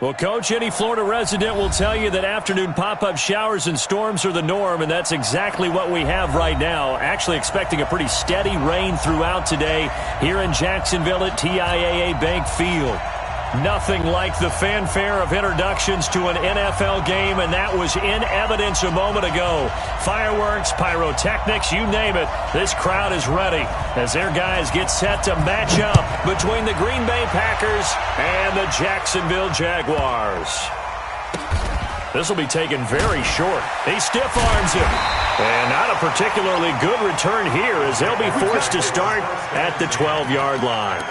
Well, Coach, any Florida resident will tell you that afternoon pop-up showers and storms are the norm, and that's exactly what we have right now. Actually expecting a pretty steady rain throughout today here in Jacksonville at TIAA Bank Field. Nothing like the fanfare of introductions to an NFL game, and that was in evidence a moment ago. Fireworks, pyrotechnics, you name it. This crowd is ready as their guys get set to match up between the Green Bay Packers and the Jacksonville Jaguars. This will be taken very short. He stiff arms him. And not a particularly good return here as they'll be forced to start at the 12-yard line.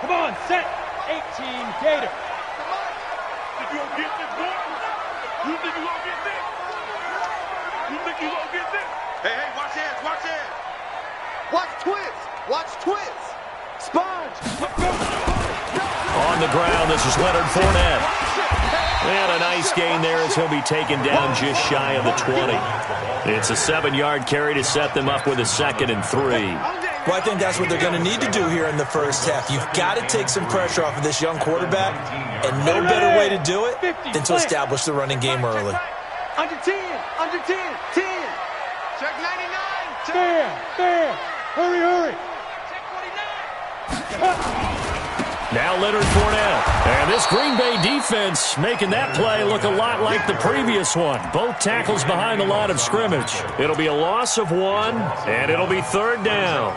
Come on, set. 18 Gator. Think you gonna get this, boy? You think you gonna get this? You think you gonna get this? Hey, watch hands, watch hands. Watch twist. Watch twist. Sponge. On the ground, this is Leonard Fournette. And a nice gain there as he'll be taken down just shy of the 20. It's a 7-yard carry to set them up with a 2nd and 3. Well, I think that's what they're going to need to do here in the first half. You've got to take some pressure off of this young quarterback, and no better way to do it than to establish the running game early. Under 10. Under 10. 10. Check 99. Fair. Hurry. Check 49. Now Leonard Fournette. And this Green Bay defense making that play look a lot like the previous one. Both tackles behind the line of scrimmage. It'll be a loss of 1, and it'll be 3rd down.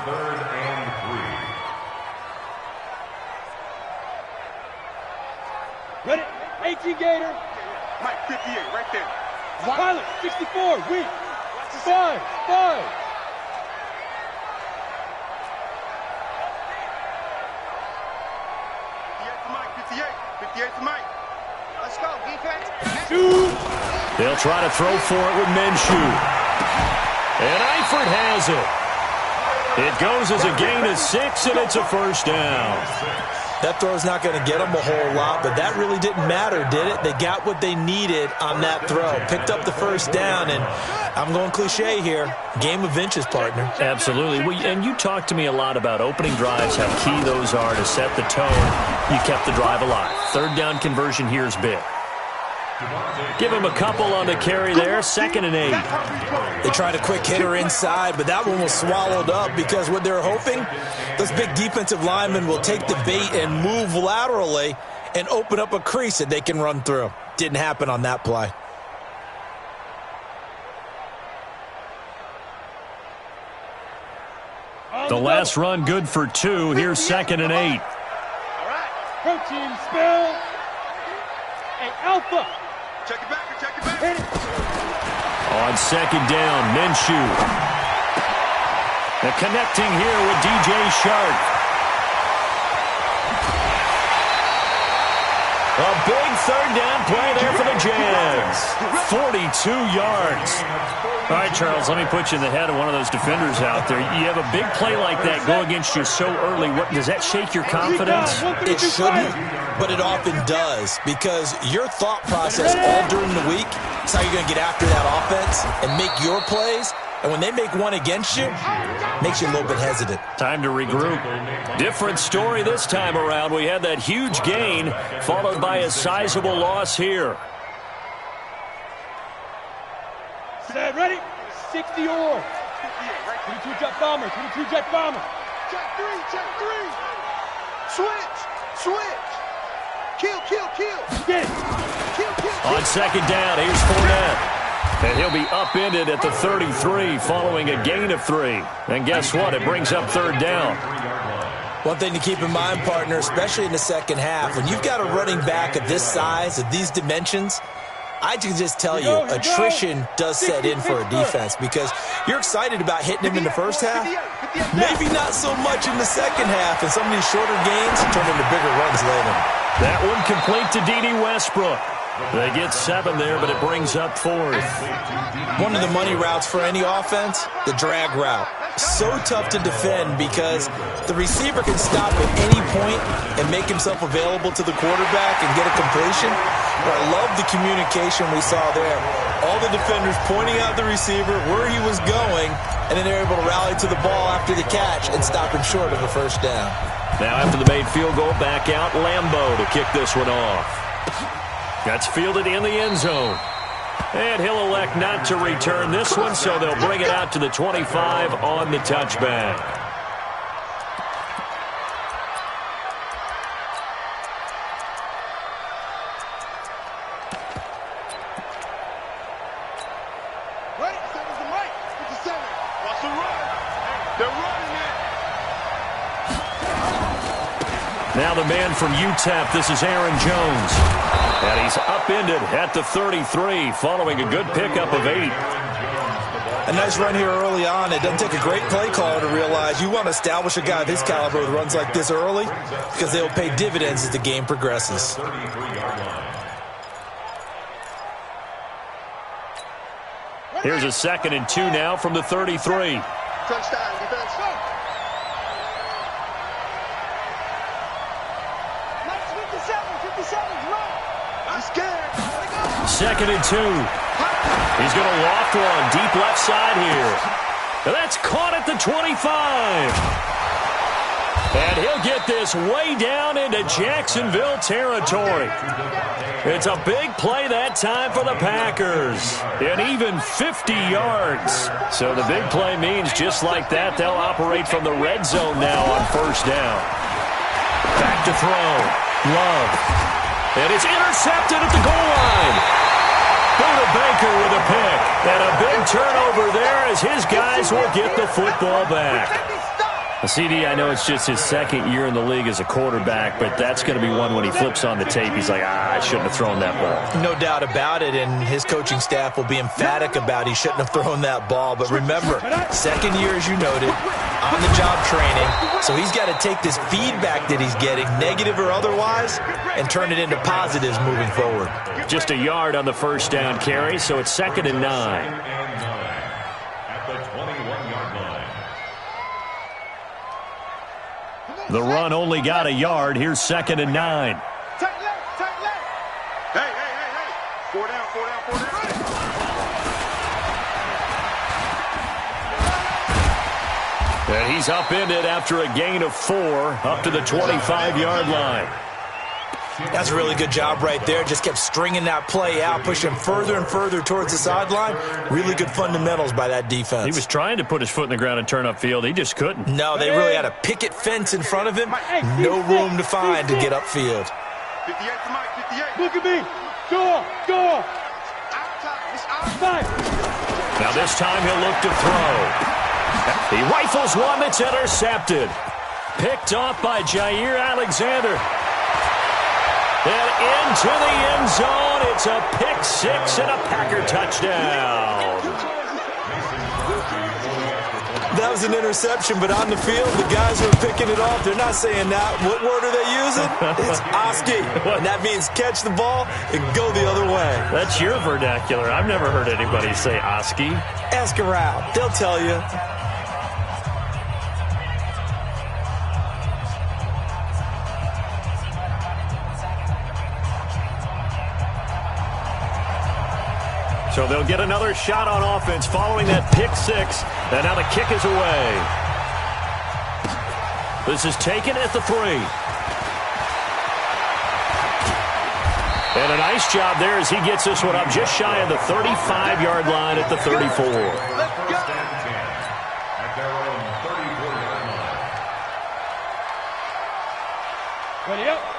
Ready? 18 Gator. Mike 58, right there. Pilot 64. Weak. 5. To Mike. Let's go, defense. Shoot. They'll try to throw for it with Minshew. And Eifert has it. It goes as a gain of 6, and it's a 1st down. That throw's not going to get them a whole lot, but that really didn't matter, did it? They got what they needed on that throw. Picked up the 1st down, and I'm going cliche here. Game of inches, partner. Absolutely. And you talked to me a lot about opening drives, how key those are to set the tone. You kept the drive alive. 3rd down conversion here is big. Give him a couple on the carry there. 2nd and 8. They tried a quick hitter inside, but that one was swallowed up because what they're hoping, those big defensive linemen will take the bait and move laterally and open up a crease that they can run through. Didn't happen on that play. The last run good for 2. Here's 2nd and 8. Protein spill. Hey, Alpha. Check it back. Hit it. On 2nd down, Minshew. And connecting here with DJ Shark. A big 3rd down play there for the Jags. 42 yards. All right, Charles, let me put you in the head of one of those defenders out there. You have a big play like that go against you so early. Does that shake your confidence? It shouldn't, but it often does because your thought process all during the week is how you're going to get after that offense and make your plays. And when they make one against you, it makes you a little bit hesitant. Time to regroup. Different story this time around. We had that huge gain followed by a sizable loss here. Set, ready? 60 or. 22 jet bomber. Check 3. Switch. Kill. Get it. Kill. On 2nd down, here's Fournette. And he'll be upended at the 33 following a gain of 3. And guess what? It brings up 3rd down. One thing to keep in mind, partner, especially in the second half, when you've got a running back of this size, of these dimensions, I can just tell you, attrition does set in for a defense because you're excited about hitting him in the first half. Maybe not so much in the second half, and some of these shorter gains turn into bigger runs later. That one complete to D.D. Westbrook. They get 7 there, but it brings up 4th. One of the money routes for any offense, the drag route. So tough to defend because the receiver can stop at any point and make himself available to the quarterback and get a completion. But I love the communication we saw there. All the defenders pointing out the receiver, where he was going, and then they're able to rally to the ball after the catch and stop him short of a first down. Now after the made field goal, back out Lambeau to kick this one off. That's fielded in the end zone. And he'll elect not to return this one, so they'll bring it out to the 25 on the touchback. Now the man from UTEP, this is Aaron Jones. And he's upended at the 33 following a good pickup of 8. A nice run here early on. It doesn't take a great play caller to realize you want to establish a guy of his caliber with runs like this early because they'll pay dividends as the game progresses. Here's a 2nd and 2 now from the 33. Touchdown, defense. 2nd and 2. He's going to loft one deep left side here. And that's caught at the 25. And he'll get this way down into Jacksonville territory. It's a big play that time for the Packers. And even 50 yards. So the big play means just like that, they'll operate from the red zone now on first down. Back to throw. Love. And it's intercepted at the goal line. Buda Baker with a pick. And a big turnover there as his guys will get the football back. CD, I know it's just his 2nd year in the league as a quarterback, but that's going to be one when he flips on the tape. He's like, I shouldn't have thrown that ball. No doubt about it, and his coaching staff will be emphatic about he shouldn't have thrown that ball. But remember, 2nd year, as you noted, on-the-job training. So he's got to take this feedback that he's getting, negative or otherwise, and turn it into positives moving forward. Just a yard on the first down carry, so it's 2nd and 9. The run only got a yard. Here's 2nd and 9. Tight left, tight left. Hey. 4 down, 4 down, 4 down. And he's upended after a gain of 4 up to the 25-yard line. That's a really good job right there. Just kept stringing that play out, pushing further and further towards the sideline. Really good fundamentals by that defense. He was trying to put his foot in the ground and turn upfield. He just couldn't. No, they really had a picket fence in front of him. No room to find to get upfield. 58 to Mike, 58. Look at me. Go. Now this time he'll look to throw. He rifles one that's intercepted. Picked off by Jair Alexander. And into the end zone, it's a pick 6 and a Packer touchdown. That was an interception, but on the field, the guys who are picking it off, they're not saying that. What word are they using? It's Oski, and that means catch the ball and go the other way. That's your vernacular. I've never heard anybody say Oski. Ask around. They'll tell you. So they'll get another shot on offense following that pick 6. And now the kick is away. This is taken at the 3. And a nice job there as he gets this one up just shy of the 35-yard line at the 34.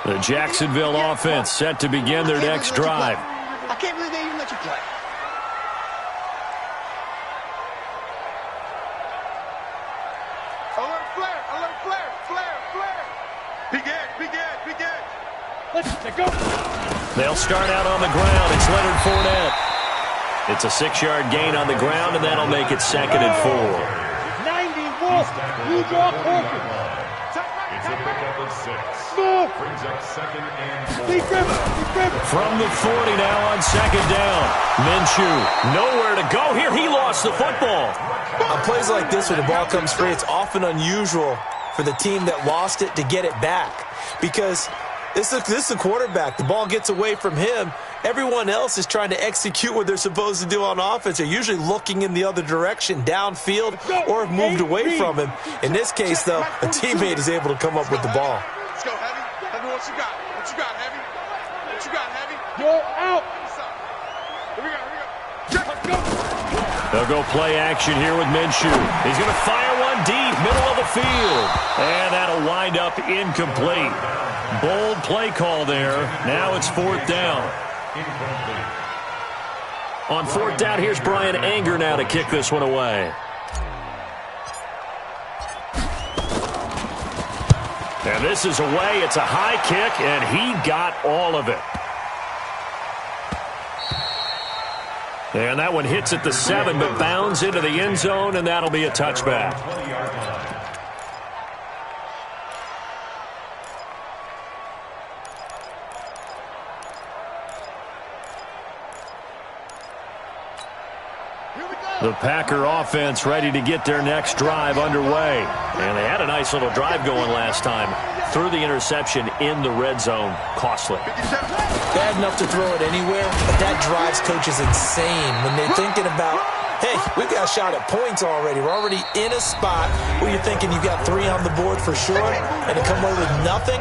The Jacksonville offense set to begin their next drive. I can't believe they even let you play. They'll start out on the ground. It's Leonard Fournette. It's a 6-yard gain on the ground, and that'll make it 2nd and 4. 90 Wolf. You draw Corker. Move. From the 40 now on 2nd down. Minshew, nowhere to go here. He lost the football. On plays like this, when the ball comes free, it's often unusual for the team that lost it to get it back. Because This is the quarterback. The ball gets away from him. Everyone else is trying to execute what they're supposed to do on offense. They're usually looking in the other direction, downfield, or have moved away from him. In this case, though, a teammate is able to come up with the ball. Let's go, Heavy. Heavy, what you got? What you got, Heavy? What you got, Heavy? You're out. Here we go, here we go. Let's go. They'll go play action here with Minshew. He's going to fire one deep, middle of the field. And that'll wind up incomplete. Bold play call there. Now it's 4th down. On 4th down, here's Brian Anger now to kick this one away. And this is away. It's a high kick, and he got all of it. And that one hits at the 7, but bounds into the end zone, and that'll be a touchback. The Packer offense ready to get their next drive underway. And they had a nice little drive going last time. Threw the interception in the red zone. Costly. Bad enough to throw it anywhere, but that drives coaches insane when they're thinking about, hey, we've got a shot at points already. We're already in a spot where you're thinking you've got 3 on the board for sure, and to come away with nothing,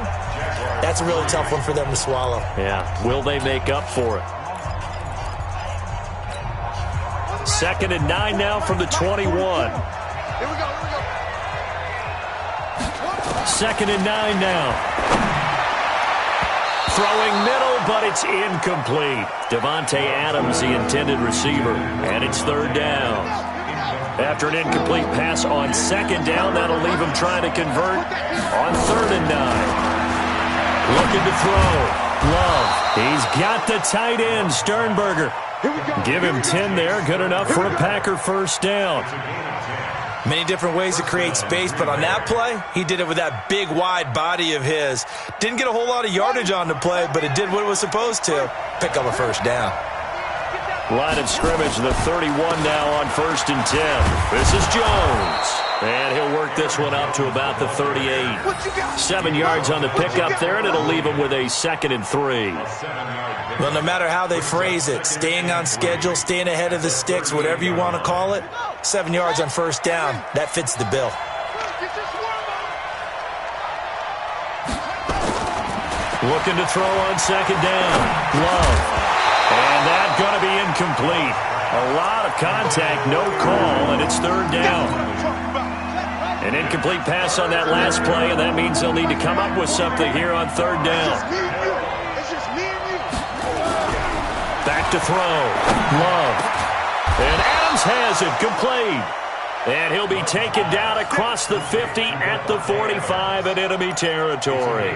that's a really tough one for them to swallow. Yeah. Will they make up for it? 2nd and 9 now from the 21. Here we go, 2nd and 9 now. Throwing middle, but it's incomplete. Devontae Adams, the intended receiver. And it's 3rd down. After an incomplete pass on 2nd down, that'll leave him trying to convert on 3rd and 9. Looking to throw. Love. He's got the tight end, Sternberger. Give him 10 there. Good enough for a Packer 1st down. Many different ways to create space, but on that play, he did it with that big, wide body of his. Didn't get a whole lot of yardage on the play, but it did what it was supposed to. Pick up a 1st down. Line of scrimmage, the 31 now on 1st and 10. This is Jones. And he'll work this one up to about the 38. 7 yards on the pickup there, and it'll leave him with a 2nd and 3. Well, no matter how they phrase it, staying on schedule, staying ahead of the sticks, whatever you want to call it, 7 yards on 1st down, that fits the bill. Looking to throw on 2nd down. Love. And that's going to be incomplete. A lot of contact, no call, and it's 3rd down. An incomplete pass on that last play, and that means they'll need to come up with something here on 3rd down. Back to throw. Love. And Adams has it, complete. And he'll be taken down across the 50 at the 45 in enemy territory.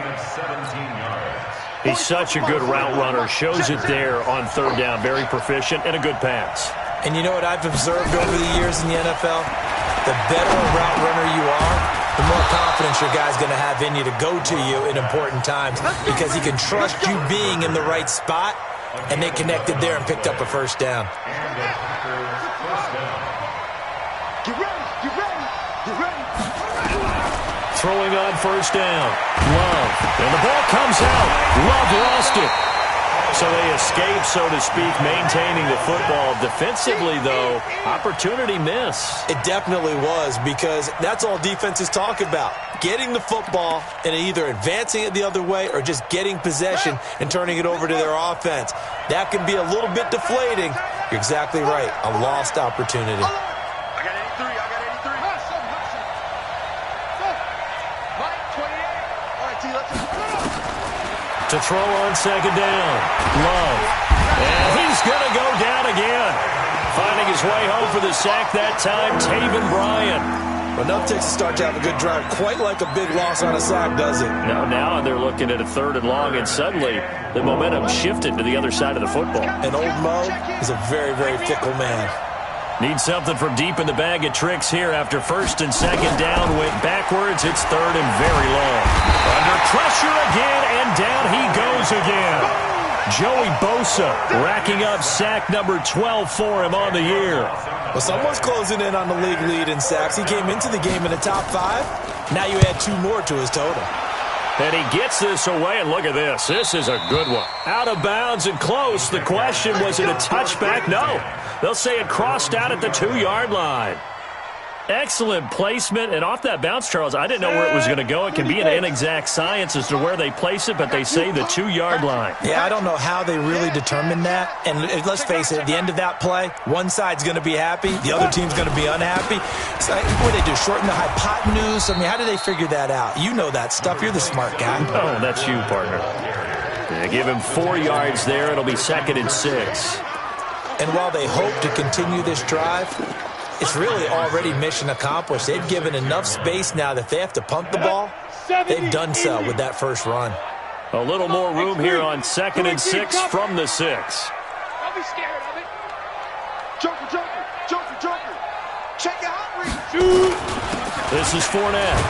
He's such a good route runner. Shows it there on 3rd down. Very proficient and a good pass. And you know what I've observed over the years in the NFL? The better a route runner you are, the more confidence your guy's going to have in you to go to you in important times because he can trust you being in the right spot, and they connected there and picked up a 1st down. Get ready, get ready, get ready. Throwing on 1st down. Love. And the ball comes out. Love lost it. So they escape, so to speak, maintaining the football. Defensively, though, opportunity miss. It definitely was, because that's all defenses talk about. Getting the football and either advancing it the other way or just getting possession and turning it over to their offense. That can be a little bit deflating. You're exactly right. A lost opportunity. I got 83, I got 83. Mike, 28. All right, T, let's go. To throw on 2nd down. Love. And he's going to go down again. Finding his way home for the sack that time, Taven Bryan. But no takes a start to have a good drive. Quite like a big loss on a sack, does it? No, now they're looking at a 3rd and long, and suddenly the momentum shifted to the other side of the football. And old Mo is a very, very fickle man. Need something from deep in the bag of tricks here after 1st and 2nd down. Went backwards. It's 3rd and very long. Under pressure again, and down he goes again. Joey Bosa racking up sack number 12 for him on the year. Well, someone's closing in on the league lead in sacks. He came into the game in the top 5. Now you add 2 more to his total. And he gets this away, and look at this. This is a good one. Out of bounds and close. The question, was it a touchback? No. They'll say it crossed out at the 2-yard line. Excellent placement, and off that bounce, Charles, I didn't know where it was going to go. It can be an inexact science as to where they place it, but they say the 2-yard line. Yeah, I don't know how they really determined that. And let's face it, at the end of that play, one side's going to be happy, the other team's going to be unhappy. So what do they do, shorten the hypotenuse? I mean, how do they figure that out? You know that stuff. You're the smart guy. Oh, that's you, partner. They give him 4 yards there. It'll be 2nd and 6. And while they hope to continue this drive, it's really already mission accomplished. They've given enough space now that they have to punt the ball. They've done so with that first run. A little more room here on 2nd and 6 from the 6. Don't be scared of it. Joker, Joker, Joker, Joker. Check it out, This is Fournette.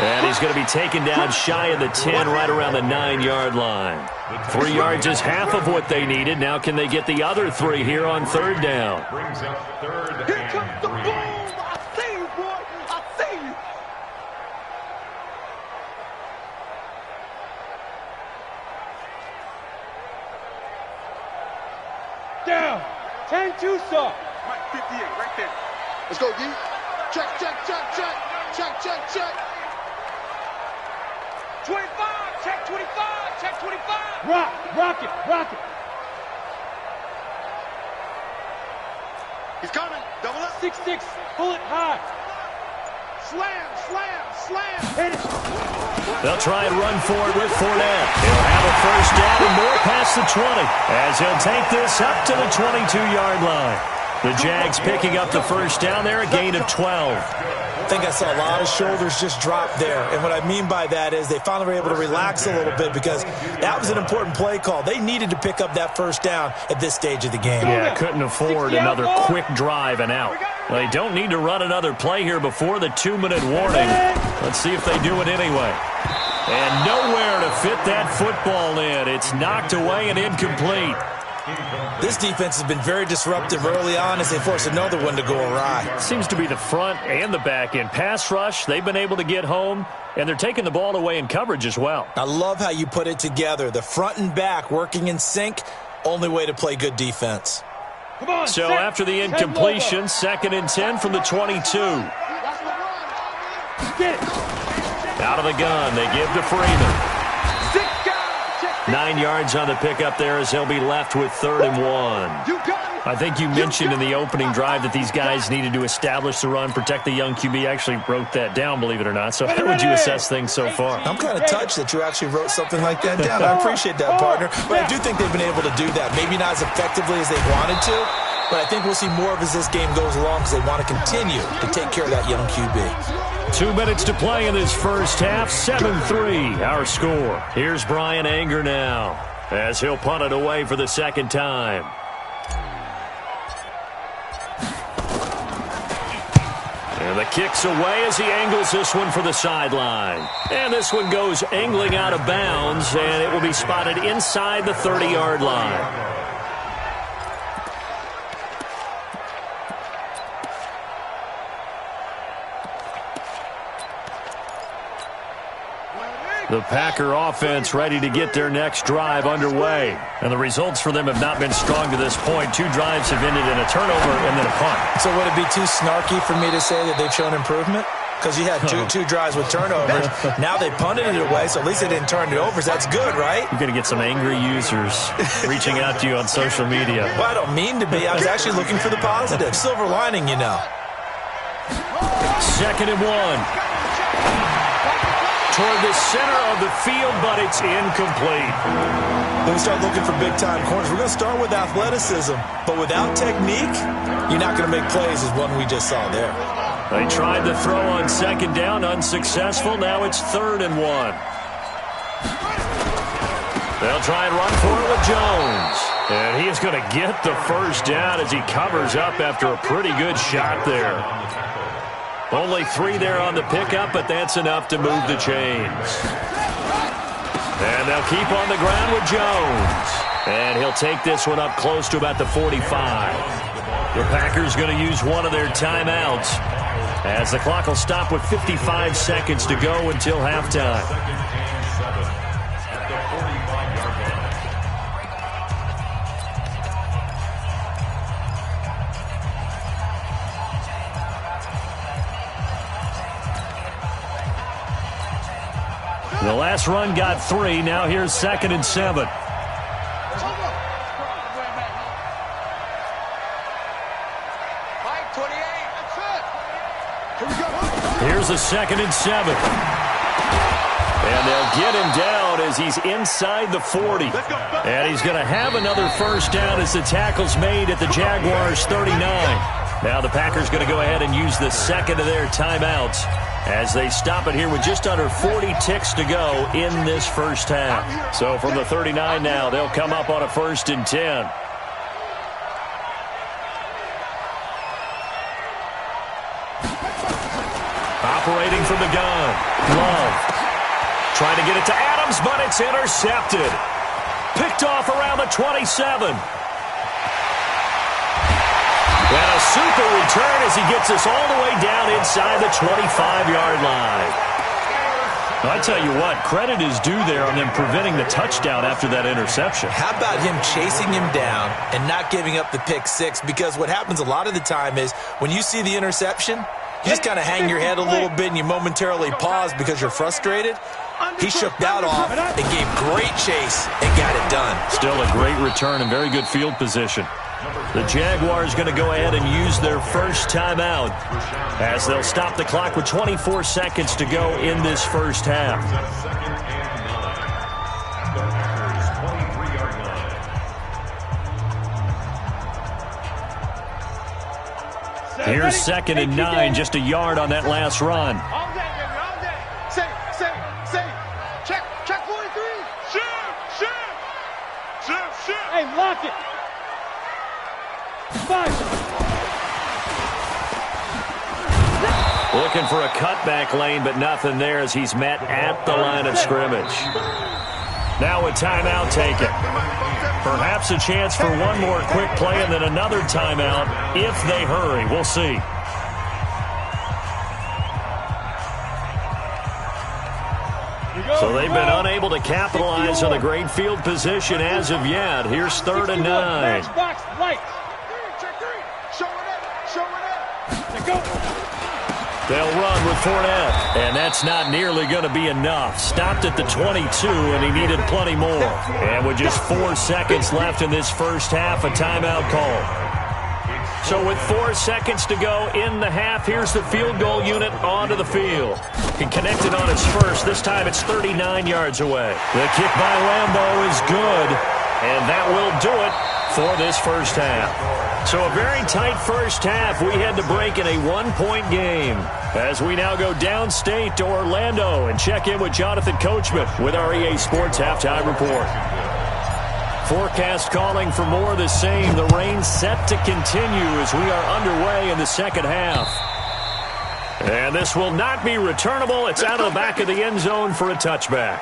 And he's going to be taken down shy of the 10, right around the 9-yard line. 3 yards is half of what they needed. Now can they get the other 3 here on 3rd down? Here comes the boom. I see you, boy. I see you. Down. 10-2, sir. Right, 58, right there. Let's go, D. Check, check, check, check. Check, check, check. 25. Check 25. Check 25. Rock it. He's coming. Double up. 6-6. Pull it high. Slam. Hit it. They'll try and run for it with Fournette. He'll have a first down and more past the 20 as he'll take this up to the 22-yard line. The Jags picking up the first down there, a gain of 12. I think I saw a lot of shoulders just drop there. And what I mean by that is they finally were able to relax a little bit because that was an important play call. They needed to pick up that first down at this stage of the game. Yeah, couldn't afford another quick drive and out. Well, they don't need to run another play here before the 2-minute warning. Let's see if they do it anyway. And nowhere to fit that football in. It's knocked away and incomplete. This defense has been very disruptive early on as they force another one to go awry. Seems to be the front and the back end. Pass rush, they've been able to get home, and they're taking the ball away in coverage as well. I love how you put it together. The front and back working in sync, only way to play good defense. Come on, so set. After the incompletion, 2nd and 10 from the 22. Get it. Out of the gun, they give to Freeman. 9 yards on the pickup there as he'll be left with 3rd and 1. I think you mentioned in the opening drive that these guys needed to establish the run, protect the young QB. Actually wrote that down, believe it or not. So how would you assess things so far? I'm kind of touched that you actually wrote something like that down. I appreciate that, partner. But I do think they've been able to do that. Maybe not as effectively as they wanted to, but I think we'll see more of as this game goes along because they want to continue to take care of that young QB. 2 minutes to play in this first half. 7-3 our score. Here's Brian Anger now as he'll punt it away for the 2nd time. And the kick's away as he angles this one for the sideline. And this one goes angling out of bounds, and it will be spotted inside the 30-yard line. The Packer offense ready to get their next drive underway. And the results for them have not been strong to this point. 2 drives have ended in a turnover and then a punt. So would it be too snarky for me to say that they've shown improvement? Because you had two drives with turnovers. Now they punted it away, so at least they didn't turn it over. So that's good, right? You're going to get some angry users reaching out to you on social media. Well, I don't mean to be. I was actually looking for the positive. Silver lining, you know. 2nd and 1. Toward the center of the field, but it's incomplete. When we start looking for big-time corners, we're going to start with athleticism. But without technique, you're not going to make plays as one we just saw there. They tried to throw on 2nd down, unsuccessful. Now it's 3rd and 1. They'll try and run for it with Jones. And he is going to get the first down as he covers up after a pretty good shot there. Only 3 there on the pickup, but that's enough to move the chains. And they'll keep on the ground with Jones. And he'll take this one up close to about the 45. The Packers going to use one of their timeouts. as the clock will stop with 55 seconds to go until halftime. The last run got 3. Now here's 2nd and 7. Here's a 2nd and 7. And they'll get him down as he's inside the 40. And he's going to have another first down as the tackle's made at the Jaguars' 39. Now the Packers going to go ahead and use the second of their timeouts as they stop it here with just under 40 ticks to go in this first half. So from the 39 now, they'll come up on a 1st and 10. Operating from the gun, Love. Trying to get it to Adams, but it's intercepted. Picked off around the 27. And a super return as he gets us all the way down inside the 25-yard line. I tell you what, credit is due there on them preventing the touchdown after that interception. How about him chasing him down and not giving up the pick six? Because what happens a lot of the time is when you see the interception, you just kind of hang your head a little bit and you momentarily pause because you're frustrated. He shook that off and gave great chase and got it done. Still a great return and very good field position. The Jaguars going to go ahead and use their first timeout as they'll stop the clock with 24 seconds to go in this first half. Here's 2nd and 9, just a yard on that last run. All day, baby, all day. Say. Check 43. Shift. Hey, lock it. 5. Looking for a cutback lane, but nothing there as he's met at the line of scrimmage. Now a timeout taken. Perhaps a chance for one more quick play and then another timeout if they hurry. We'll see. So they've been unable to capitalize on the great field position as of yet. Here's 3rd and 9. Box, right. Check 3. Show it up. Let's go. They'll run with Fournette, and that's not nearly going to be enough. Stopped at the 22, and he needed plenty more. And with just 4 seconds left in this first half, a timeout call. So with 4 seconds to go in the half, here's the field goal unit onto the field. He connected on its first. This time it's 39 yards away. The kick by Lambeau is good, and that will do it for this first half. So a very tight first half. We had to break in a 1-point game as we now go downstate to Orlando and check in with Jonathan Coachman with our EA Sports Halftime Report. Forecast calling for more of the same. The rain set to continue as we are underway in the second half. And this will not be returnable. It's out of the back of the end zone for a touchback.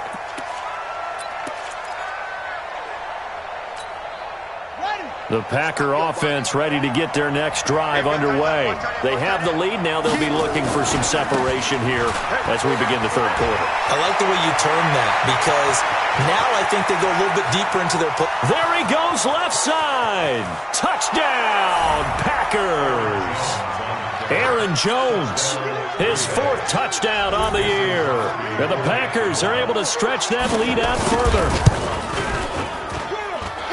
The Packer offense ready to get their next drive underway. They have the lead now. They'll be looking for some separation here as we begin the third quarter. I like the way you turn that because now I think they go a little bit deeper into their play. There he goes, left side. Touchdown, Packers. Aaron Jones, his 4th touchdown on the year. And the Packers are able to stretch that lead out further.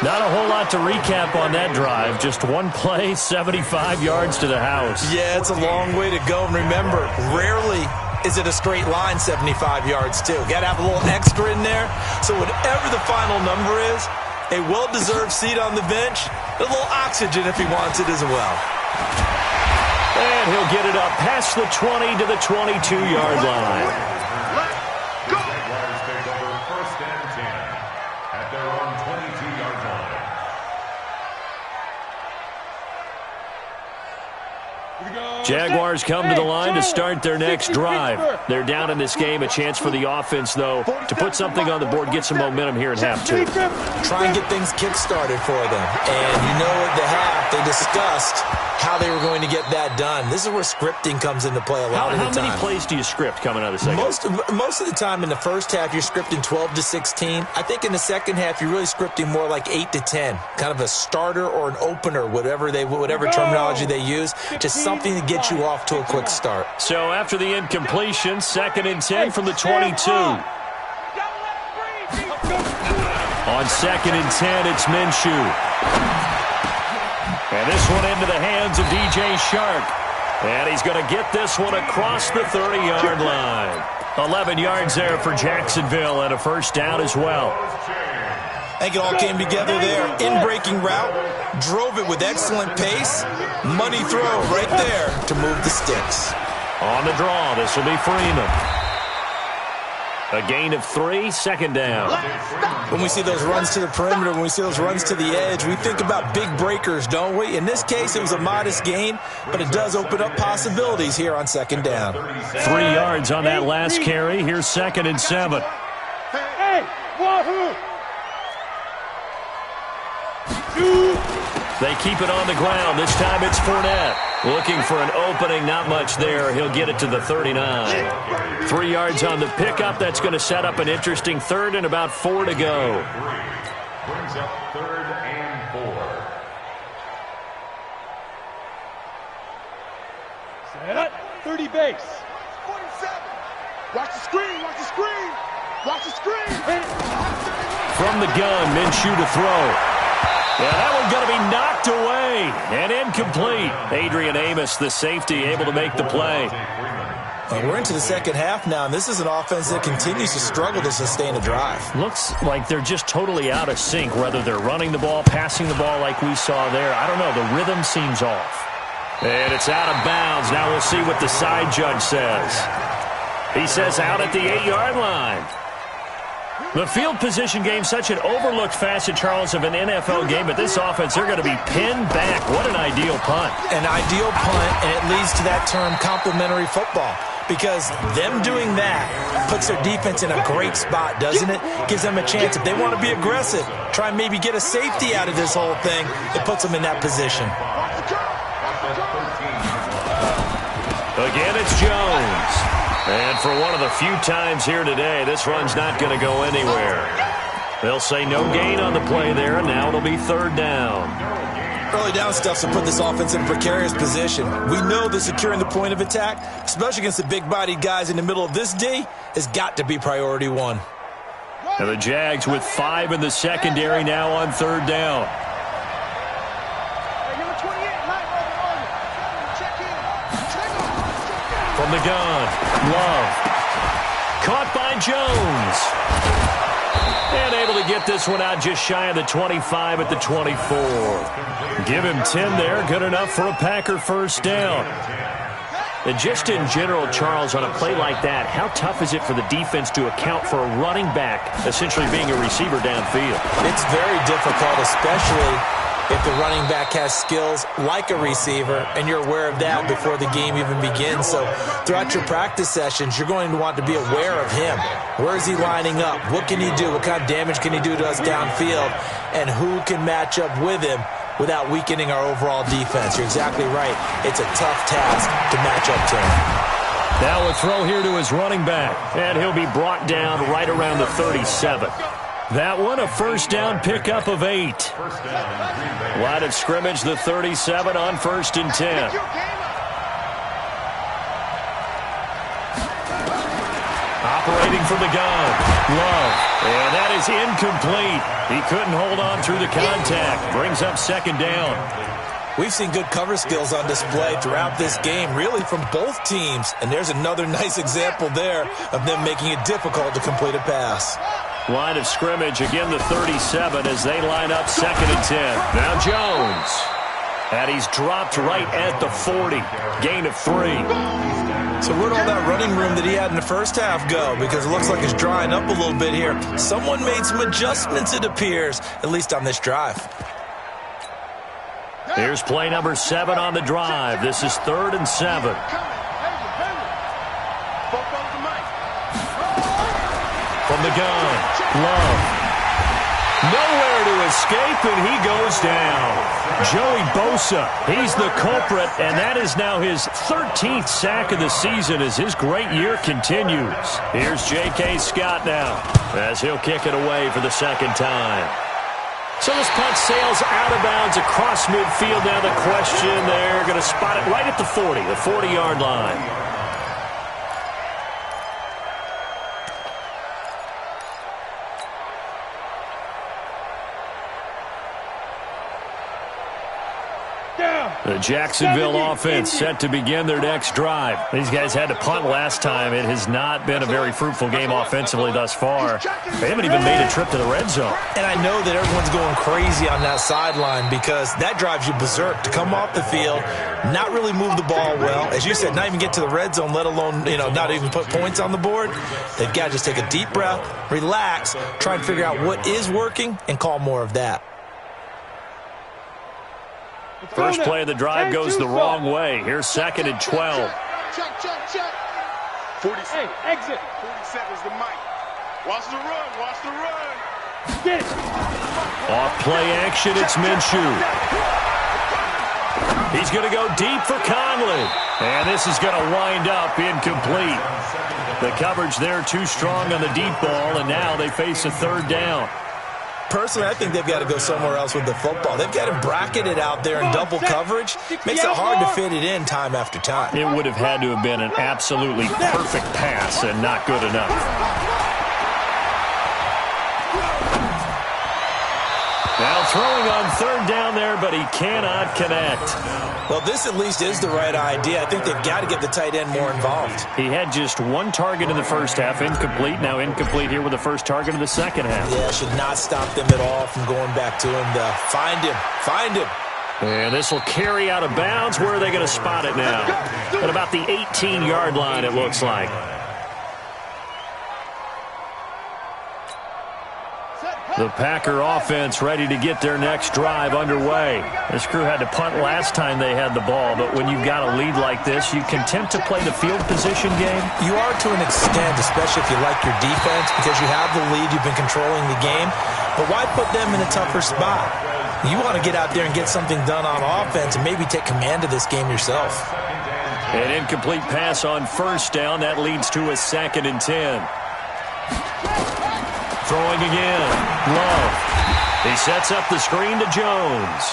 Not a whole lot to recap on that drive. Just one play, 75 yards to the house. Yeah, it's a long way to go. And remember, rarely is it a straight line 75 yards, too. Got to have a little extra in there. So whatever the final number is, a well-deserved seat on the bench, a little oxygen if he wants it as well. And he'll get it up past the 20 to the 22-yard line. Jaguars come to the line to start their next drive. They're down in this game. A chance for the offense, though, to put something on the board, get some momentum here in half two. Try and get things kick-started for them. And you know at the half, they discussed how they were going to get that done. This is where scripting comes into play a lot of the time. How many plays do you script coming out of the second? Most of the time in the first half, you're scripting 12 to 16. I think in the second half, you're really scripting more like 8 to 10. Kind of a starter or an opener, whatever terminology they use. Just something to get you off to a quick start. So after the incompletion, 2nd and 10 from the 22. On 2nd and 10, it's Minshew. And this one into the hands of DJ Shark. And he's going to get this one across the 30-yard line. 11 yards there for Jacksonville and a first down as well. I think it all came together there. In-breaking route, drove it with excellent pace. Money throw right there to move the sticks. On the draw, this will be Freeman. A gain of 3, 2nd down. When we see those runs to the perimeter, when we see those runs to the edge, we think about big breakers, don't we? In this case, it was a modest gain, but it does open up possibilities here on 2nd down. 3 yards on that last carry. Here's 2nd and 7. Hey, wahoo! They keep it on the ground. This time it's Fournette. Looking for an opening, not much there. He'll get it to the 39. 3 yards on the pickup. That's going to set up an interesting 3rd and about 4 to go. Brings up 3rd and 4. Set. 30 base. 47. Watch the screen. Watch the screen. Watch the screen. From the gun, Minshew to throw. Yeah, that one's going to be knocked away and incomplete. Adrian Amos, the safety, able to make the play. We're into the second half now, and this is an offense that continues to struggle to sustain a drive. Looks like they're just totally out of sync, whether they're running the ball, passing the ball like we saw there. I don't know. The rhythm seems off. And it's out of bounds. Now we'll see what the side judge says. He says out at the 8-yard line. The field position game, such an overlooked facet, Charles, of an NFL game, but this offense, they're going to be pinned back. What an ideal punt. An ideal punt, and it leads to that term complementary football, because them doing that puts their defense in a great spot, doesn't it? Gives them a chance. If they want to be aggressive, try and maybe get a safety out of this whole thing, it puts them in that position. Again, it's Jones. And for one of the few times here today, this run's not going to go anywhere. They'll say no gain on the play there, and now it'll be 3rd down. Early down stuff to put this offense in a precarious position. We know that securing the point of attack, especially against the big-bodied guys in the middle of this D, has got to be priority 1. And the Jags with 5 in the secondary now on 3rd down. From the gun, Love. Caught by Jones. And able to get this one out just shy of the 25 at the 24. Give him 10 there. Good enough for a Packer first down. And just in general, Charles, on a play like that, how tough is it for the defense to account for a running back essentially being a receiver downfield? It's very difficult, especially if the running back has skills like a receiver, and you're aware of that before the game even begins. So throughout your practice sessions, you're going to want to be aware of him. Where is he lining up? What can he do? What kind of damage can he do to us downfield? And who can match up with him without weakening our overall defense? You're exactly right. It's a tough task to match up to him. Now a throw here to his running back, and he'll be brought down right around the 37. That one, a first down pickup of 8. Line of scrimmage, the 37 on 1st and 10. Operating from the gun, Love. And that is incomplete. He couldn't hold on through the contact. Brings up 2nd down. We've seen good cover skills on display throughout this game, really from both teams. And there's another nice example there of them making it difficult to complete a pass. Line of scrimmage, again the 37 as they line up 2nd and 10. Now Jones. And he's dropped right at the 40. Gain of 3. So where'd all that running room that he had in the first half go? Because it looks like it's drying up a little bit here. Someone made some adjustments, it appears, at least on this drive. Here's play number 7 on the drive. This is 3rd and 7. From the gun, Love. Nowhere to escape, and he goes down. Joey Bosa, he's the culprit, and that is now his 13th sack of the season as his great year continues. Here's J.K. Scott now as he'll kick it away for the second time. So this punt sails out of bounds across midfield. Now the question, they're going to spot it right at the 40, the 40-yard line. The Jacksonville offense set to begin their next drive. These guys had to punt last time. It has not been a very fruitful game offensively thus far. They haven't even made a trip to the red zone. And I know that everyone's going crazy on that sideline because that drives you berserk to come off the field, not really move the ball well. As you said, not even get to the red zone, let alone, not even put points on the board. They've got to just take a deep breath, relax, try and figure out what is working, and call more of that. First play of the drive goes the wrong way. Here's 2nd and 12. Check. 47. Hey, exit. 47's the mic. Watch the run. Get it. Off play action, it's Minshew. He's going to go deep for Conley. And this is going to wind up incomplete. The coverage there too strong on the deep ball, and now they face a 3rd down. Personally, I think they've got to go somewhere else with the football. They've got him bracketed out there in double coverage. Makes it hard to fit it in time after time. It would have had to have been an absolutely perfect pass and not good enough. Now throwing on 3rd down there, but he cannot connect. Well, this at least is the right idea. I think they've got to get the tight end more involved. He had just 1 target in the first half, incomplete. Now incomplete here with the first target of the second half. Yeah, should not stop them at all from going back to him to find him. And this will carry out of bounds. Where are they going to spot it now? At about the 18-yard line, it looks like. The Packer offense ready to get their next drive underway. This crew had to punt last time they had the ball, but when you've got a lead like this, you content to play the field position game? You are to an extent, especially if you like your defense, because you have the lead, you've been controlling the game. But why put them in a tougher spot? You want to get out there and get something done on offense and maybe take command of this game yourself. An incomplete pass on 1st down. That leads to a 2nd and 10. Throwing again. Love. He sets up the screen to Jones.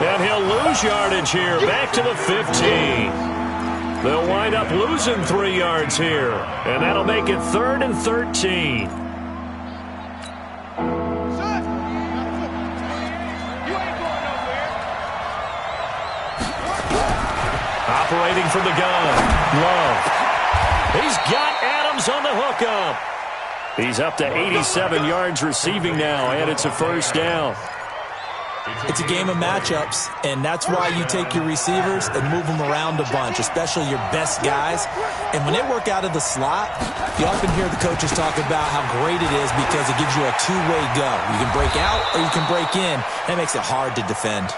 And he'll lose yardage here. Back to the 15. They'll wind up losing 3 yards here. And that'll make it 3rd and 13. Operating from the gun. Love. He's got Adams on the hookup. He's up to 87 yards receiving now, and it's a 1st down. It's a game of matchups, and that's why you take your receivers and move them around a bunch, especially your best guys. And when they work out of the slot, you often hear the coaches talk about how great it is because it gives you a two-way go. You can break out or you can break in. That makes it hard to defend.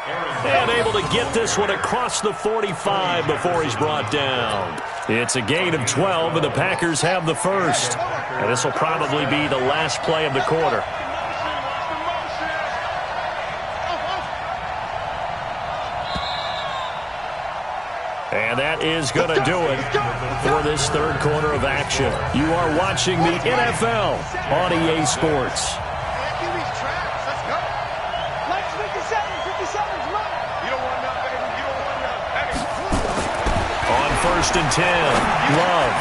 And able to get this one across the 45 before he's brought down. It's a gain of 12, and the Packers have the first. And this will probably be the last play of the quarter. And that is going to do it for this 3rd quarter of action. You are watching the NFL on EA Sports. On 1st and 10, Love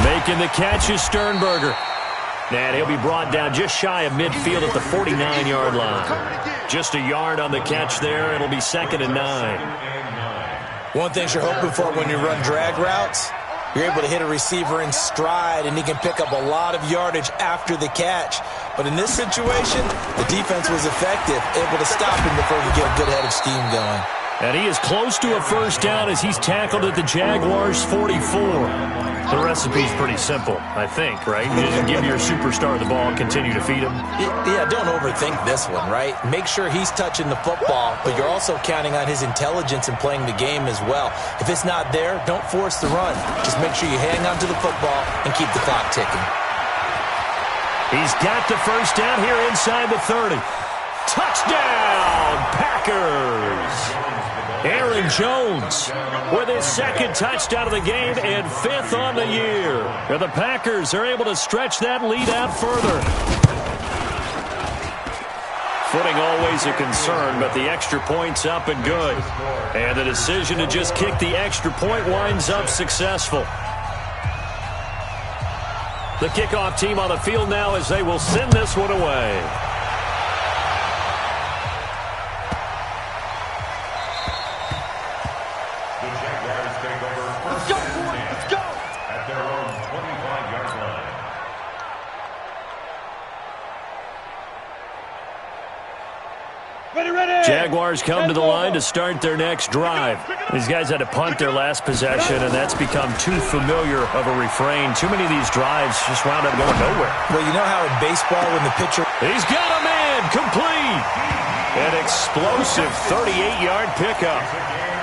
making the catch is Sternberger. And he'll be brought down just shy of midfield at the 49-yard line. Just a yard on the catch there. It'll be 2nd and 9. One thing you're hoping for when you run drag routes, you're able to hit a receiver in stride, and he can pick up a lot of yardage after the catch. But in this situation, the defense was effective, able to stop him before he get a good head of steam going. And he is close to a 1st down as he's tackled at the Jaguars' 44. The recipe's pretty simple, I think, right? You just give your superstar the ball, continue to feed him. Yeah, don't overthink this one, right? Make sure he's touching the football, but you're also counting on his intelligence in playing the game as well. If it's not there, don't force the run. Just make sure you hang on to the football and keep the clock ticking. He's got the first down here inside the 30. Touchdown, Packers! Aaron Jones with his second touchdown of the game and 5th on the year. And the Packers are able to stretch that lead out further. Footing always a concern, but the extra point's up and good. And the decision to just kick the extra point winds up successful. The kickoff team on the field now as they will send this one away. Jaguars come to the line to start their next drive. These guys had to punt their last possession, and that's become too familiar of a refrain. Too many of these drives just wound up going nowhere. Well, you know how in baseball when the pitcher... He's got a man, complete. An explosive 38-yard pickup.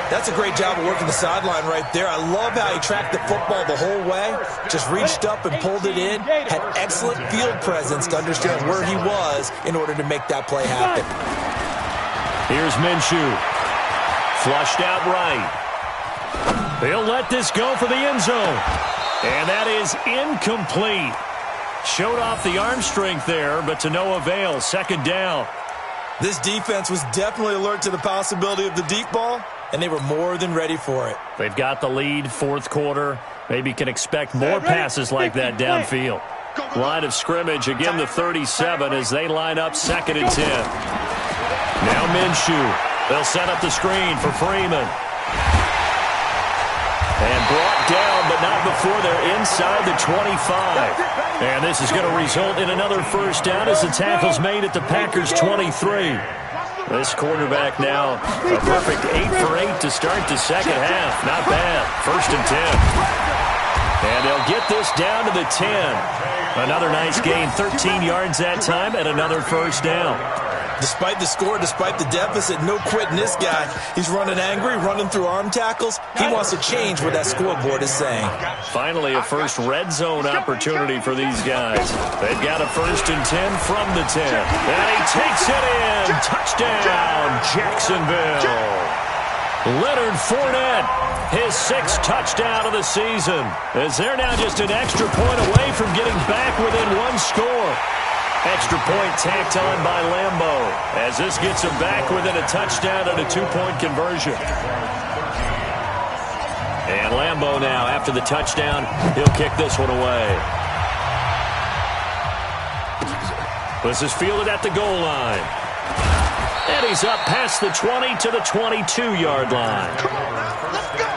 That's a great job of working the sideline right there. I love how he tracked the football the whole way, just reached up and pulled it in, had excellent field presence to understand where he was in order to make that play happen. Here's Minshew. Flushed out right. He'll let this go for the end zone. And that is incomplete. Showed off the arm strength there, but to no avail. Second down. This defense was definitely alert to the possibility of the deep ball, and they were more than ready for it. They've got the lead, fourth quarter. Maybe can expect more passes like that downfield. Line of scrimmage, again the 37 as they line up 2nd and 10. Now Minshew. They'll set up the screen for Freeman. And brought down, but not before they're inside the 25. And this is going to result in another first down as the tackle's made at the Packers' 23. This quarterback now a perfect 8 for 8 to start the second half. Not bad. 1st and 10. And they'll get this down to the 10. Another nice gain, 13 yards that time, and another first down. Despite the score, despite the deficit, no quitting this guy. He's running angry, running through arm tackles. He wants to change what that scoreboard is saying. Finally, a first red zone opportunity for these guys. They've got a 1st and 10 from the 10. And he takes it in. Touchdown, Jacksonville. Leonard Fournette, his 6th touchdown of the season, as they're now just an extra point away from getting back within 1 score. Extra point tacked on by Lambeau as this gets him back within a touchdown and a 2-point conversion. And Lambeau now, after the touchdown, he'll kick this one away. This is fielded at the goal line. And he's up past the 20 to the 22-yard line. Come on now, let's go.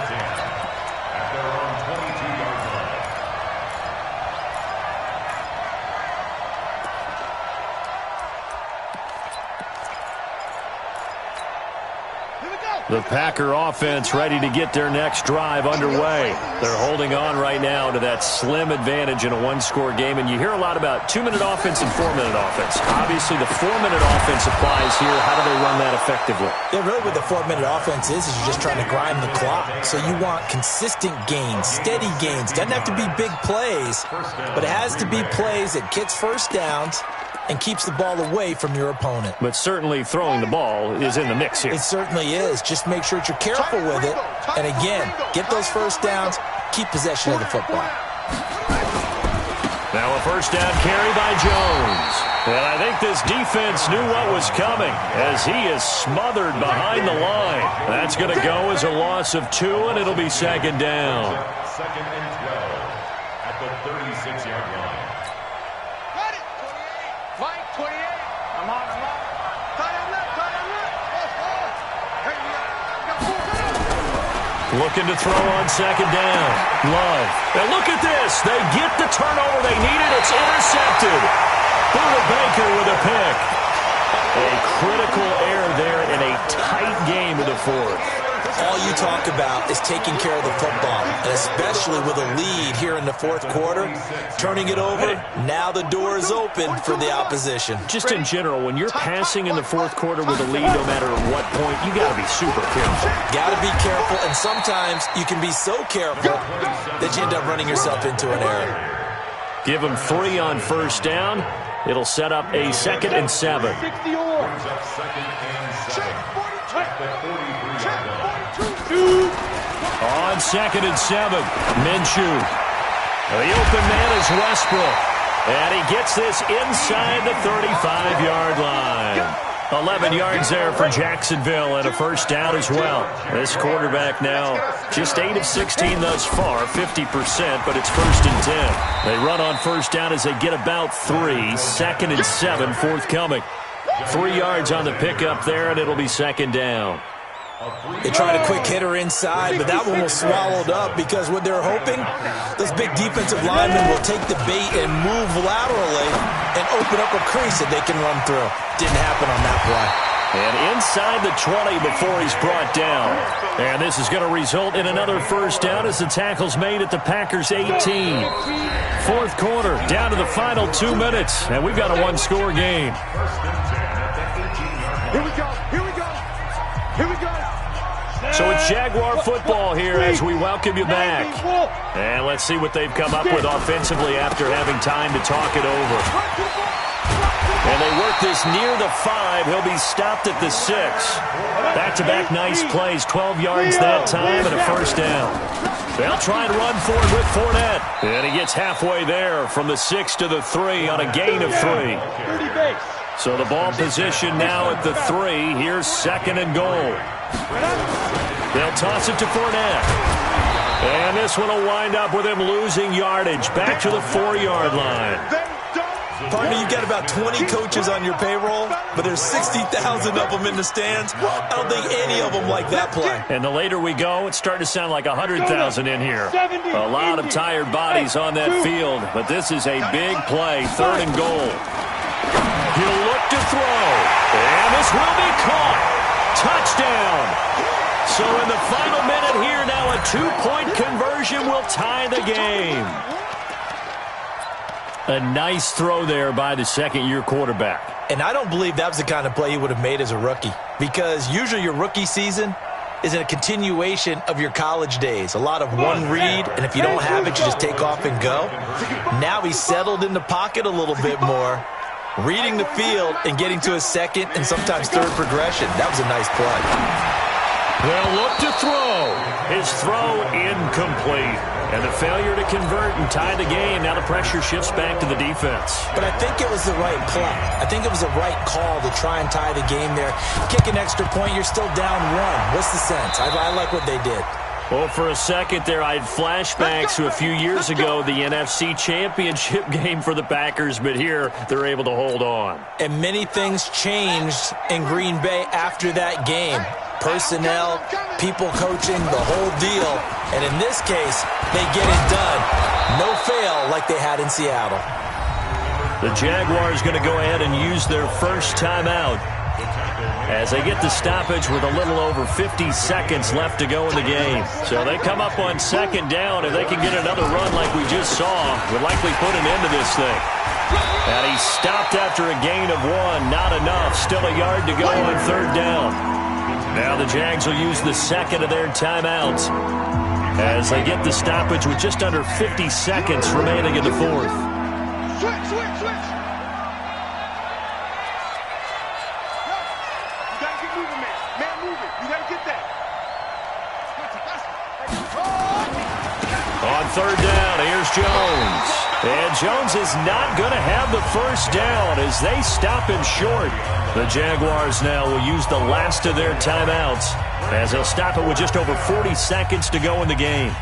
The Packer offense ready to get their next drive underway. They're holding on right now to that slim advantage in a 1-score game. And you hear a lot about 2-minute offense and 4-minute offense. Obviously, the 4-minute offense applies here. How do they run that effectively? Yeah, really what the 4-minute offense is you're just trying to grind the clock. So you want consistent gains, steady gains. Doesn't have to be big plays, but it has to be plays that gets first downs and keeps the ball away from your opponent. But certainly throwing the ball is in the mix here. It certainly is. Just make sure that you're careful with it. And again, get those first downs, keep possession of the football. Now a first down carry by Jones. And I think this defense knew what was coming as he is smothered behind the line. That's going to go as a loss of 2, and it'll be 2nd down. 2nd and 12 at the 36-yard line. Looking to throw on 2nd down. Love. And look at this. They get the turnover they needed. It's intercepted. Buda Baker with a pick. A critical error there in a tight game of the 4th. all you talk about is taking care of the football, and especially with a lead here in the fourth quarter, turning it over, now the door is open for the opposition. Just in general, when you're passing in the fourth quarter with a lead, no matter at what point, you got to be super careful. Got to be careful, and sometimes you can be so careful that you end up running yourself into an error. Give them 3 on first down. It'll set up a 2nd and 7. On 2nd and 7, Minshew. The open man is Westbrook. And he gets this inside the 35-yard line. 11 yards there for Jacksonville and a first down as well. This quarterback now just 8 of 16 thus far, 50%, but it's 1st and 10. They run on first down as they get about 3. 2nd and 7 forthcoming. 3 yards on the pickup there, and it'll be 2nd down. They tried a quick hitter inside, but that one was swallowed up because what they're hoping, those big defensive linemen will take the bait and move laterally and open up a crease that they can run through. Didn't happen on that play. And inside the 20 before he's brought down. And this is going to result in another first down as the tackle's made at the Packers' 18. Fourth quarter, down to the final 2 minutes, and we've got a one-score game. Here we go. Here we go. Here we go. So it's Jaguar football here as we welcome you back. And let's see what they've come up with offensively after having time to talk it over. And they work this near the 5. He'll be stopped at the 6. Back-to-back nice plays, 12 yards that time and a first down. They'll try and run for it with Fournette. And he gets halfway there from the 6 to the 3 on a gain of 3. So the ball position now at the 3. Here's 2nd and goal. They'll toss it to Fournette. And this one will wind up with him losing yardage back to the 4-yard line. Partner, you've got about 20 coaches on your payroll, but there's 60,000 of them in the stands. I don't think any of them like that play. And the later we go, it's starting to sound like 100,000 in here. A lot of tired bodies on that field, but this is a big play, 3rd and goal. He'll look to throw, and this will be caught. Touchdown. So in the final minute here, now a 2-point conversion will tie the game. A nice throw there by the second-year quarterback. And I don't believe that was the kind of play he would have made as a rookie, because usually your rookie season is a continuation of your college days. A lot of one read, and if you don't have it, you just take off and go. Now he's settled in the pocket a little bit more, reading the field and getting to a 2nd and sometimes 3rd progression. That was a nice play. They'll look to throw. His throw incomplete. And the failure to convert and tie the game. Now the pressure shifts back to the defense. But I think it was the right play. I think it was the right call to try and tie the game there. Kick an extra point, you're still down 1. What's the sense? I like what they did. Well, for a second there, I had flashbacks to a few years ago, the NFC Championship game for the Packers, but here they're able to hold on. And many things changed in Green Bay after that game. Personnel, people coaching, the whole deal. And in this case, they get it done. No fail like they had in Seattle. The Jaguars going to go ahead and use their first timeout as they get the stoppage with a little over 50 seconds left to go in the game. So they come up on 2nd down. If they can get another run like we just saw, would likely put an end to this thing. And he stopped after a gain of 1. Not enough. Still a yard to go on 3rd down. Now the Jags will use the 2nd of their timeouts as they get the stoppage with just under 50 seconds remaining in the 4th. Switch. On 3rd down, here's Jones. And Jones is not going to have the first down as they stop him short. The Jaguars now will use the last of their timeouts as they'll stop it with just over 40 seconds to go in the game.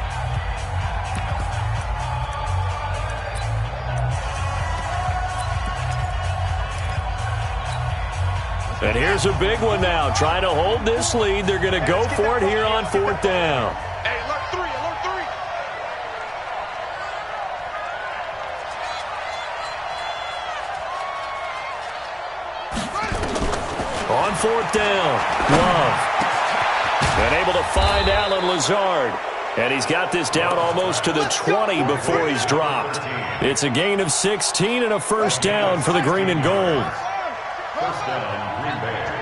And here's a big one now. Trying to hold this lead. They're going to go for it here on 4th down. Hey, alert 3, alert 3. On 4th down, Love. And able to find Alan Lazard. And he's got this down almost to the 20 before he's dropped. It's a gain of 16 and a first down for the green and gold. First down, Green Bay.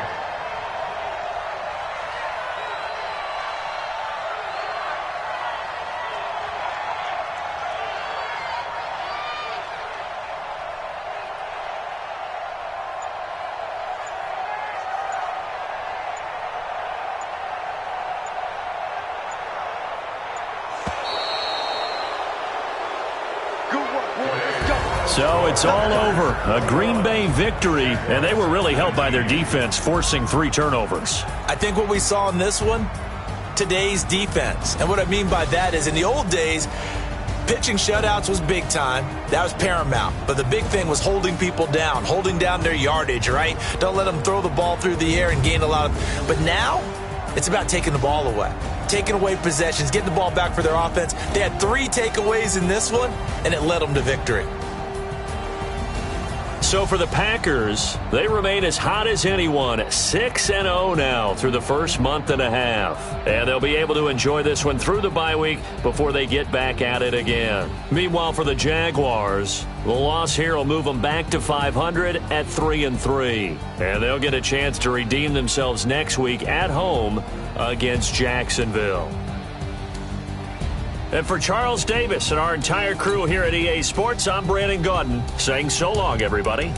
So it's all over. A Green Bay victory, and they were really helped by their defense, forcing 3 turnovers. I think what we saw in this one, today's defense. And what I mean by that is in the old days, pitching shutouts was big time. That was paramount. But the big thing was holding people down, holding down their yardage, right? Don't let them throw the ball through the air and gain a lot of... But now, it's about taking the ball away. Taking away possessions, getting the ball back for their offense. They had 3 takeaways in this one, and it led them to victory. So for the Packers, they remain as hot as anyone, 6-0 now through the first month and a half. And they'll be able to enjoy this one through the bye week before they get back at it again. Meanwhile, for the Jaguars, the loss here will move them back to 500 at 3-3. And they'll get a chance to redeem themselves next week at home against Jacksonville. And for Charles Davis and our entire crew here at EA Sports, I'm Brandon Gaudin saying so long, everybody.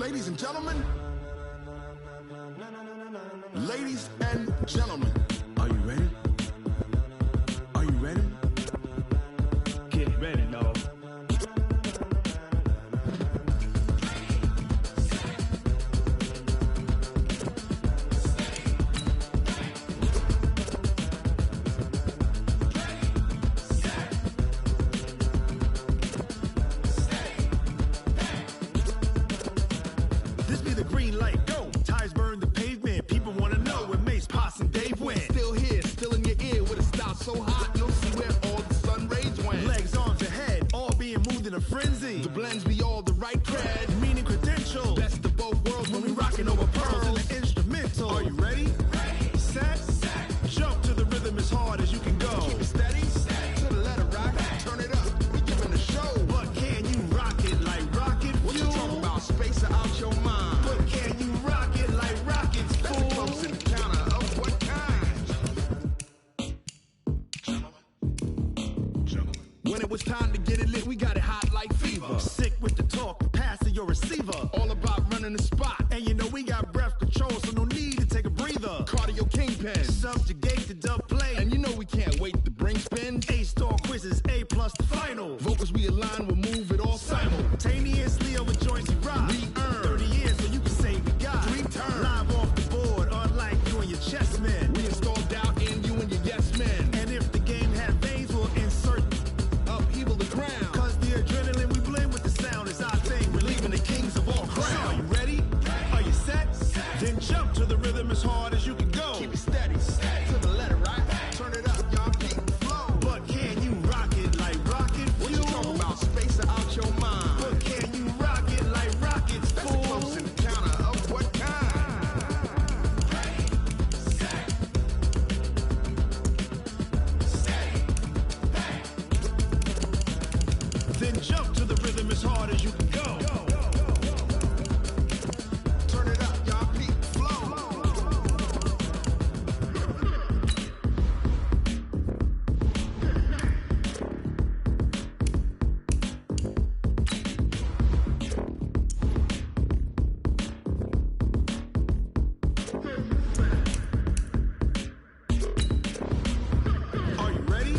Ladies and gentlemen. Ladies and gentlemen. Are you ready? Are you ready? Get ready, dog. This be the green light, go. Tires burn the pavement. People want to know where Mace, Pops, and Dave went. Still here, still in your ear with a style so hot. You'll see where all the sun rays went. Legs, arms, and head, all being moved in a frenzy. The blends be all the right cred, meaning credentials. Best of both worlds when we rocking over pearls in the instrumental. Are you ready? Set, jump to the rhythm as hard as you can go. Keep it steady, to the letter rock. Turn it up, we giving a show. But can you rock it like rocket fuel? What you talking about? Space out your mind. But can you rock it like rockets, fool? That's a close encounter of what kind? Gentlemen. When it was time to get it lit, we got it hot like fever. Sick with the talk, pass to your receiver. All about running the spot. And you know we got breath control, so no need to take a breather. Cardio kingpin, subjugate the dub play. And you know we can't wait to bring spin. A-star quizzes, A+ the final. Vocals we align, we'll move it all simultaneously over joints we rock. We earn 30 years, so you can say we got 3 turns. Live off the board, unlike you and your chess men. We installed doubt in you and your yes men. And if the game had veins, we'll insert upheaval the ground. Cause the adrenaline we blend with the sound is our thing. We're leaving the kings of all crowns. So are you ready? Are you set? Then jump to the rhythm as hard as you can go. Keep it steady, to the letter right. Turn it up, y'all keep the flow. But can you rock it like rocket fuel? What you talking about? Space out your mind. But can you rock it like rockets, fool? That's a close encounter of what kind? Then jump to the rhythm as hard as you can go. Turn it up, y'all keep the flow. Are you ready?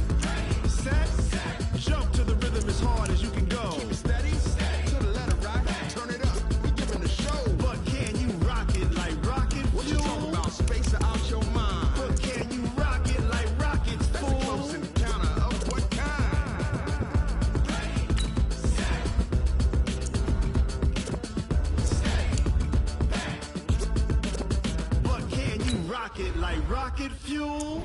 Set, jump to the rhythm as hard as you can go. Keep it steady, to the letter rock. Turn it up, we giving a show. But can you rock it like rocket fuel? What you talking about? Space out your mind. But can you rock it like rockets, fool? That's a close encounter of what kind? But can you rock it like rocket fuel?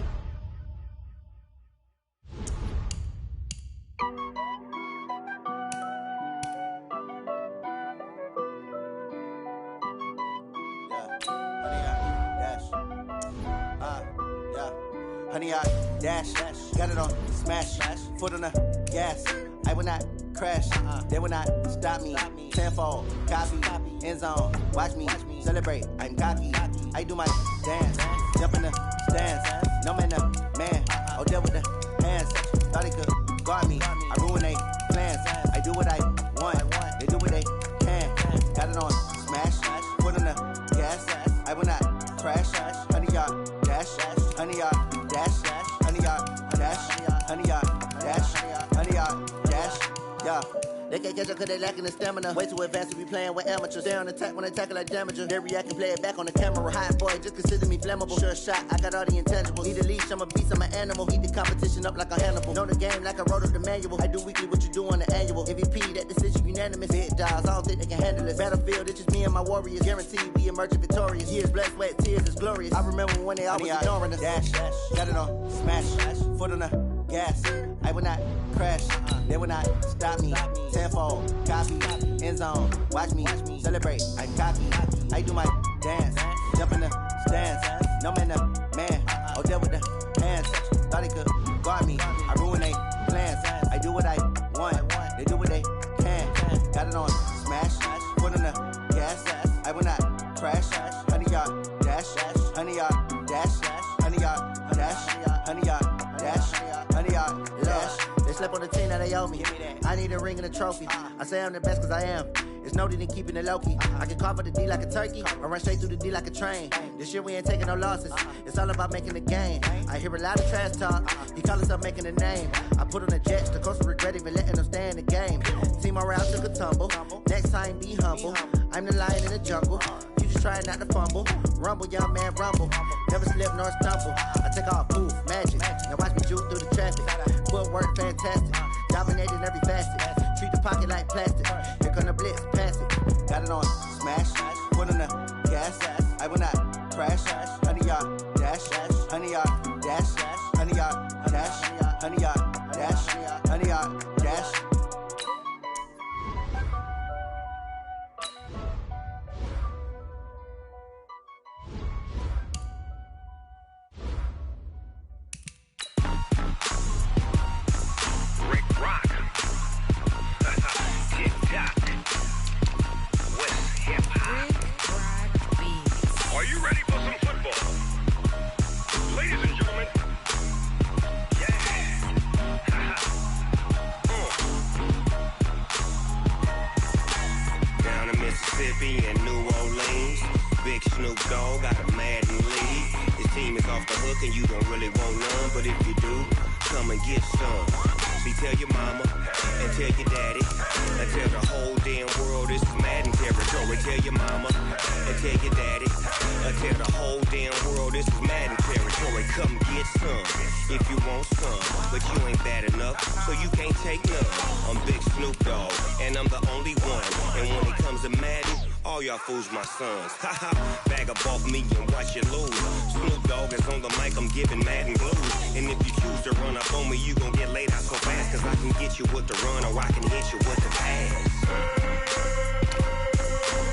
Honey, I dash, got it on smash, foot on the gas. I will not crash, they will not stop me. Tenfold, copy, end zone, watch me celebrate. I'm cocky, I do my dance, jump in the stands. No man, man, oh there with the hands. Thought they could guard me, I ruin they plans. I do what I want, they do what they can. Got it on smash, foot on the gas. I will not crash, honey, y'all dash, honey, y'all dash, honey, y'all dash, honey, y'all dash, honey, y'all dash, yeah. They can't catch up cause they lacking the stamina. Way too advanced to be playing with amateurs. Stay on attack when they tackle like damager. They react and play it back on the camera. Hot boy, just consider me flammable. Sure shot, I got all the intangibles. Need a leash, I'm a beast, I'm an animal. Eat the competition up like a Hannibal. Know the game like I wrote up the manual. I do weekly what you do on the annual. MVP, that decision unanimous. Big dials, I don't think they can handle it. Battlefield, it's just me and my warriors. Guaranteed we emerge victorious. Years, blood, sweat, tears, is glorious. I remember when they always ignoring us. Dash, got it on smash, foot on the gas. I will not crash, they will not stop me. Tenfold, copy, end zone, watch me celebrate. I'm cocky, I do my dance, jump in the stands. No man, man, oh there with the hands. Thought they could guard me, I ruin they plans. I do what I want, they do what they can. Got it on smash, foot on the gas. I will not crash, honey, y'all dash, honey, y'all dash, honey, y'all dash, honey, y'all dash, honey, y'all dash. They slept on the team that they owe me. I need a ring and a trophy. I say I'm the best cause I am. It's noted in keeping it low-key. I can carve up the D like a turkey, or run straight through the D like a train. This year we ain't taking no losses. It's all about making the game. I hear a lot of trash talk. He call himself making a name. I put on the Jets, the coast regret even letting them stay in the game. Team morale took a tumble. Next time be humble. I'm the lion in the jungle. You just try not to fumble. Rumble, young man, rumble. Never slip nor stumble. I take off, move, magic. Now watch me juke through the traffic. Footwork fantastic. Dominating every facet. Treat the pocket like plastic. Here come the blitz, pass it. Got it on, smash. Put on the gas. I will not crash. 100-yard dash. 100-yard dash. 100-yard dash. 100-yard dash. 100-yard dash. And you don't really want none, but if you do, come and get some. See, tell your mama and tell your daddy and tell the whole damn world this is Madden territory. Tell your mama and tell your daddy and tell the whole damn world this is Madden territory. Come get some if you want some, but you ain't bad enough, so you can't take none. I'm Big Snoop Dogg, and I'm the only one. And when it comes to Madden, all y'all fools my sons. Haha, bag up off me and watch you lose. Snoop Dogg is on the mic, I'm giving Madden blues. And if you choose to run up on me, you gon' get laid out so fast. Cause I can get you with the run or I can hit you with the pass.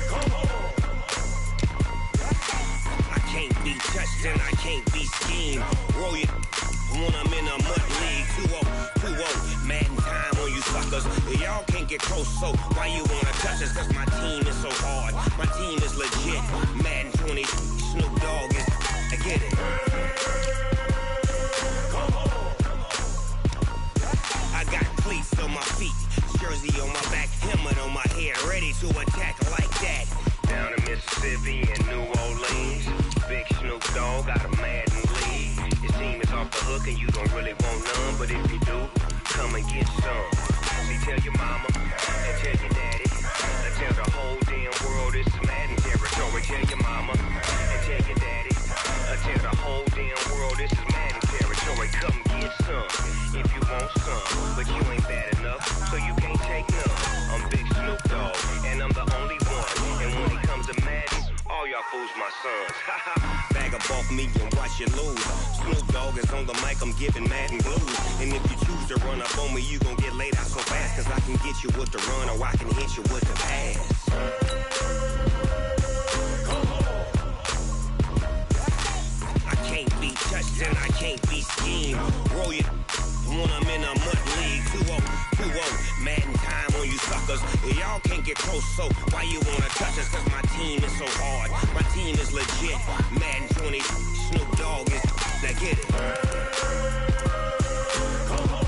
Come on. I can't be touched and I can't be schemed. Roll you when I'm in a mud league. 2-0, Madden time on you suckers. Y'all can't get close, so why you wanna touch us? Cause my team is so hard, my team is legit. Madden 20, Snoop Dogg is, I get it. Come on. I got cleats on my feet, jersey on my back, helmet on my head, ready to attack like that. Down in Mississippi and New Orleans, Big Snoop Dogg got a Madden league. Your team is off the hook and you don't really want none, but if you do, come and get some. See, tell your mama and tell your daddy and tell the whole damn world this is Madden territory. Tell your mama and tell your daddy and tell the whole damn world this is Madden territory. Come get some if you want some, but you ain't bad enough, so you can't take none. I'm Big Snoop Dogg, and I'm the only one. And when it comes to Madden, all y'all fools my sons. Bag up off me and watch you lose. Snoop Dogg is on the mic, I'm giving Madden blues. And if you choose to run up on me, you gon' get laid out so fast. Cause I can get you with the run or I can hit you with the pass. Come on. I can't be touched and I can't be schemed. Roll you when I'm in a mud league. 2-0, Madden time on you suckers. Y'all can't get close, so why you wanna touch us? Cause my team is so hard, my team is legit. Madden 20, Snoop Dogg is, now get it. Come on.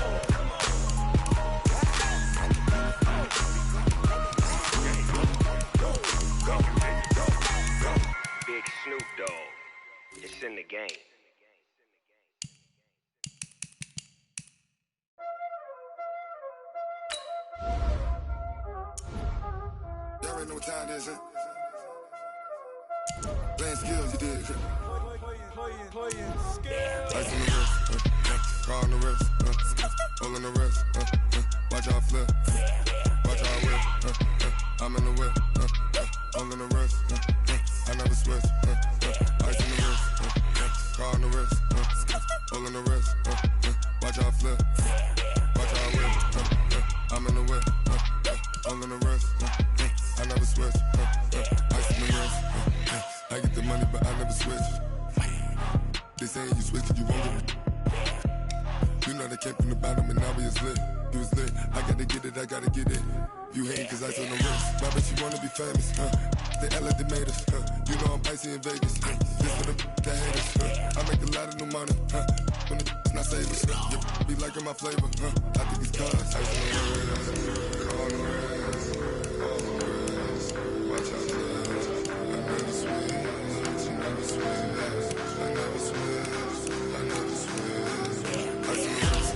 Go. Big Snoop Dogg, it's in the game. Y'all already know what time it is, huh? Playing skills, you did. Playing skills. Ice on the wrist, car on the wrist, hole on the wrist, watch out flip, watch out whip, I'm in the whip, hole in the wrist, I never switch, ice on the wrist, car on the wrist, hole in the wrist, watch out flip, watch out whip, I'm in the whip, hole in the wrist, I never switch, ice on the wrist, I get the money but I never switch. They saying you switch it, you won't get it. You know they came from the bottom and now we is lit. You was lit, I gotta get it, I gotta get it. You hate cause ice on the wrist. My bitch, you wanna be famous, They act like they made us, You know I'm icy in Vegas, This for the that haters, I make a lot of new money, When it's not savers, You be like look at my flavor, I think it's cause. Ice on the wrist, on the wrist, on the wrist. Watch out the wrist. I never switch, I never switch, I never switch, I never switch. Ice on the wrist,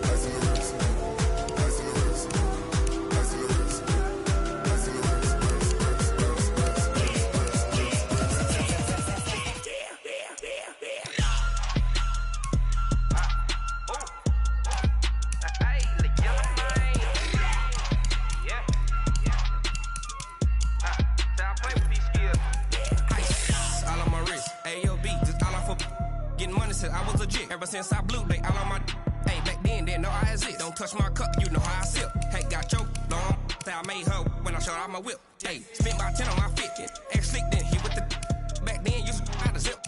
ice on the wrist, ice on the wrist, ice on the wrist, ice on the wrist. I was legit. Ever since I blew, they all on my hey, back then, didn't know I exist. Don't touch my cup, you know how I sip. Hey, got choked, long. Say I made her when I showed out my whip. Hey, spent my 10 on my fit. Ex-slick, then hit with the back then, used to out the zip.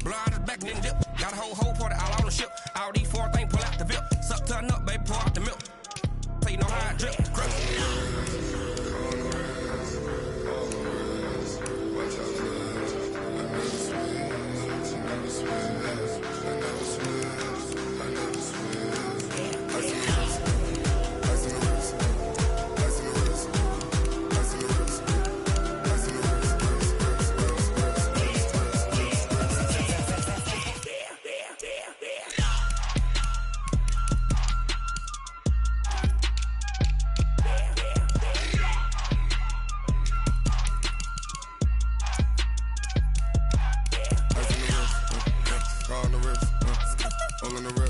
Blow out his back, then dip. Got a whole party all on the ship. All these 4 things, pull out the VIP. Suck turn up, baby, pour out the milk. So you know how I drip. Crap. On the wrist, all on the wrist.